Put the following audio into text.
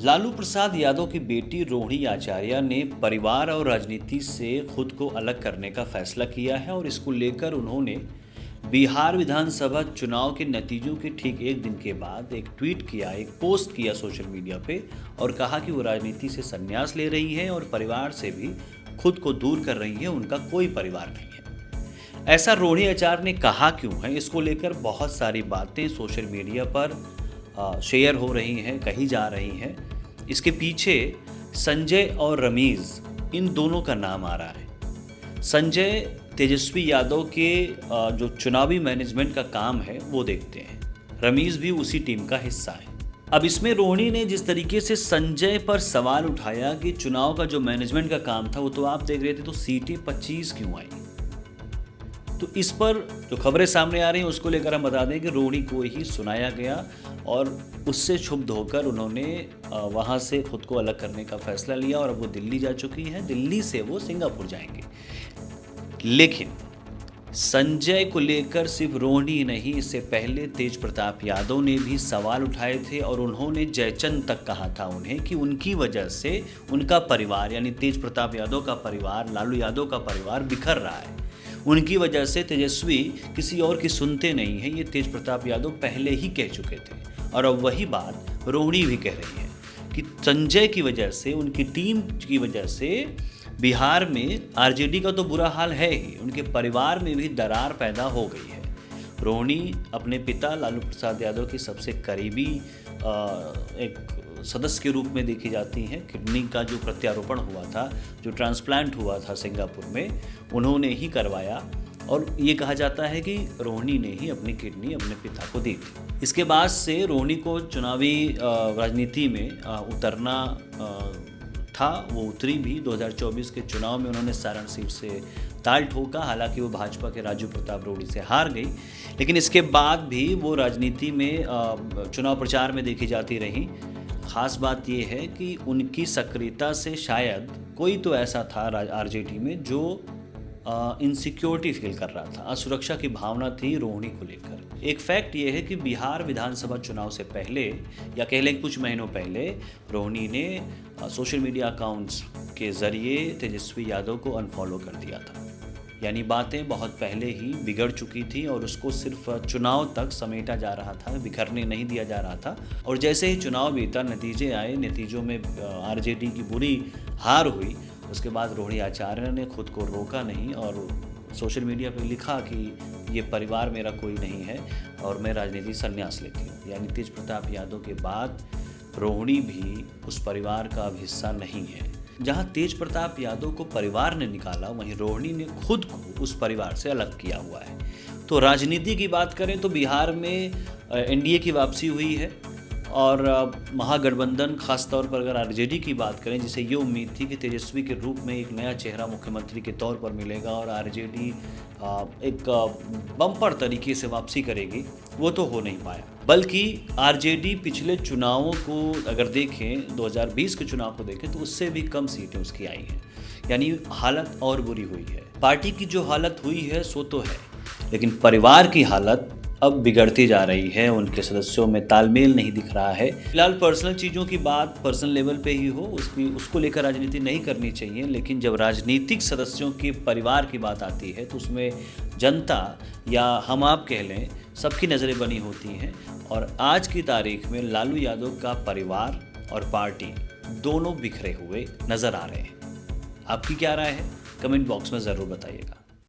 लालू प्रसाद यादव की बेटी रोहिणी आचार्य ने परिवार और राजनीति से खुद को अलग करने का फैसला किया है और इसको लेकर उन्होंने बिहार विधानसभा चुनाव के नतीजों के ठीक एक दिन के बाद एक ट्वीट किया, एक पोस्ट किया सोशल मीडिया पे और कहा कि वो राजनीति से संन्यास ले रही हैं और परिवार से भी खुद को दूर कर रही हैं, उनका कोई परिवार नहीं है। ऐसा रोहिणी आचार्य ने कहा क्यों है, इसको लेकर बहुत सारी बातें सोशल मीडिया पर शेयर हो रही हैं, कही जा रही हैं। इसके पीछे संजय और रमीज़, इन दोनों का नाम आ रहा है। संजय तेजस्वी यादव के जो चुनावी मैनेजमेंट का काम है वो देखते हैं, रमीज़ भी उसी टीम का हिस्सा है। अब इसमें रोहिणी ने जिस तरीके से संजय पर सवाल उठाया कि चुनाव का जो मैनेजमेंट का काम था वो तो आप देख रहे थे, तो सीटें 25 क्यों आई, तो इस पर जो खबरें सामने आ रही हैं उसको लेकर हम बता दें कि रोहिणी को ही सुनाया गया और उससे क्षुब्ध होकर उन्होंने वहाँ से खुद को अलग करने का फैसला लिया और अब वो दिल्ली जा चुकी हैं। दिल्ली से वो सिंगापुर जाएंगे। लेकिन संजय को लेकर सिर्फ रोहिणी नहीं, इससे पहले तेज प्रताप यादव ने भी सवाल उठाए थे और उन्होंने जयचंद तक कहा था उन्हें कि उनकी वजह से उनका परिवार यानी तेज प्रताप यादव का परिवार, लालू यादव का परिवार बिखर रहा है। उनकी वजह से तेजस्वी किसी और की सुनते नहीं हैं, ये तेज प्रताप यादव पहले ही कह चुके थे और अब वही बात रोहिणी भी कह रही है कि संजय की वजह से, उनकी टीम की वजह से बिहार में आरजेडी का तो बुरा हाल है ही, उनके परिवार में भी दरार पैदा हो गई है। रोहिणी अपने पिता लालू प्रसाद यादव की सबसे करीबी एक सदस्य के रूप में देखी जाती हैं। किडनी का जो प्रत्यारोपण हुआ था, जो ट्रांसप्लांट हुआ था सिंगापुर में, उन्होंने ही करवाया और ये कहा जाता है कि रोहिणी ने ही अपनी किडनी अपने पिता को दी थी। इसके बाद से रोहिणी को चुनावी राजनीति में उतरना था, वो उतरी भी। 2024 के चुनाव में उन्होंने सारण सीट से ताल ठोका, हालांकि वो भाजपा के राजू प्रताप रूडी से हार गई, लेकिन इसके बाद भी वो राजनीति में चुनाव प्रचार में देखी जाती रही। ख़ास बात ये है कि उनकी सक्रियता से शायद कोई तो ऐसा था आरजेडी में जो इनसिक्योरिटी फील कर रहा था, असुरक्षा की भावना थी रोहिणी को लेकर। एक फैक्ट ये है कि बिहार विधानसभा चुनाव से पहले या कह लें कुछ महीनों पहले रोहिणी ने सोशल मीडिया अकाउंट्स के ज़रिए तेजस्वी यादव को अनफॉलो कर दिया था, यानी बातें बहुत पहले ही बिगड़ चुकी थी और उसको सिर्फ चुनाव तक समेटा जा रहा था, बिखरने नहीं दिया जा रहा था। और जैसे ही चुनाव बीता, नतीजे आए, नतीजों में आरजेडी की बुरी हार हुई, उसके बाद रोहिणी आचार्य ने खुद को रोका नहीं और सोशल मीडिया पर लिखा कि ये परिवार मेरा कोई नहीं है और मैं राजनीति संन्यास लेती हूँ। यानी तेज प्रताप यादव के बाद रोहिणी भी उस परिवार का अब हिस्सा नहीं है। जहाँ तेज प्रताप यादव को परिवार ने निकाला, वहीं रोहिणी ने खुद को उस परिवार से अलग किया हुआ है। तो राजनीति की बात करें तो बिहार में एनडीए की वापसी हुई है और महागठबंधन, खासतौर पर अगर आरजेडी की बात करें, जिसे ये उम्मीद थी कि तेजस्वी के रूप में एक नया चेहरा मुख्यमंत्री के तौर पर मिलेगा और आरजेडी एक बम्पर तरीके से वापसी करेगी, वो तो हो नहीं पाया। बल्कि आरजेडी पिछले चुनावों को अगर देखें, 2020 के चुनाव को देखें, तो उससे भी कम सीटें उसकी आई हैं, यानी हालत और बुरी हुई है। पार्टी की जो हालत हुई है सो तो है, लेकिन परिवार की हालत अब बिगड़ती जा रही है, उनके सदस्यों में तालमेल नहीं दिख रहा है। फिलहाल पर्सनल चीज़ों की बात पर्सनल लेवल पे ही हो, उसको लेकर राजनीति नहीं करनी चाहिए, लेकिन जब राजनीतिक सदस्यों के परिवार की बात आती है तो उसमें जनता या हम आप कह लें सबकी नज़रें बनी होती हैं। और आज की तारीख में लालू यादव का परिवार और पार्टी दोनों बिखरे हुए नज़र आ रहे हैं। आपकी क्या राय है? कमेंट बॉक्स में ज़रूर बताइएगा।